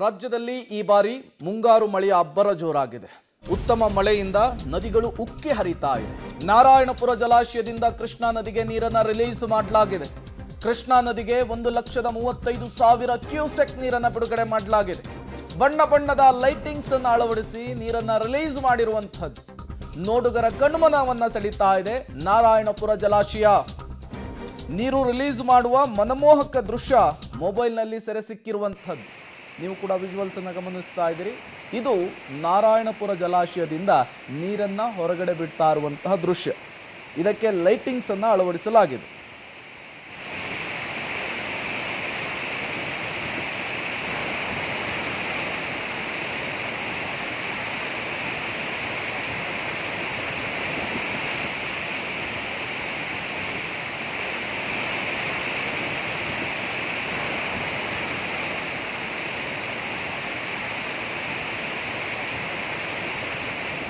ರಾಜ್ಯದಲ್ಲಿ ಈ ಬಾರಿ ಮುಂಗಾರು ಮಳೆಯ ಅಬ್ಬರ ಜೋರಾಗಿದೆ. ಉತ್ತಮ ಮಳೆಯಿಂದ ನದಿಗಳು ಉಕ್ಕಿ ಹರಿತಾ ಇದೆ. ನಾರಾಯಣಪುರ ಜಲಾಶಯದಿಂದ ಕೃಷ್ಣಾ ನದಿಗೆ ನೀರನ್ನು ರಿಲೀಸ್ ಮಾಡಲಾಗಿದೆ. ಕೃಷ್ಣಾ ನದಿಗೆ 1,35,000 ಕ್ಯೂಸೆಕ್ ನೀರನ್ನು ಬಿಡುಗಡೆ ಮಾಡಲಾಗಿದೆ. ಬಣ್ಣ ಬಣ್ಣದ ಲೈಟಿಂಗ್ಸ್ ಅನ್ನು ಅಳವಡಿಸಿ ನೀರನ್ನು ರಿಲೀಸ್ ಮಾಡಿರುವಂಥದ್ದು ನೋಡುಗರ ಕಣ್ಮನವನ್ನ ಸೆಳೀತಾ ಇದೆ. ನಾರಾಯಣಪುರ ಜಲಾಶಯ ನೀರು ರಿಲೀಸ್ ಮಾಡುವ ಮನಮೋಹಕ ದೃಶ್ಯ ಮೊಬೈಲ್ನಲ್ಲಿ ಸೆರೆ ಸಿಕ್ಕಿರುವಂಥದ್ದು ನೀವು ಕೂಡ ವಿಜುವಲ್ಸ್ ಅನ್ನು ಗಮನಿಸ್ತಾ ಇದ್ದೀರಿ. ಇದು ನಾರಾಯಣಪುರ ಜಲಾಶಯದಿಂದ ನೀರನ್ನು ಹೊರಗಡೆ ಬಿಡ್ತಾ ಇರುವಂತಹ ದೃಶ್ಯ. ಇದಕ್ಕೆ ಲೈಟಿಂಗ್ಸ್ ಅನ್ನು ಅಳವಡಿಸಲಾಗಿದೆ.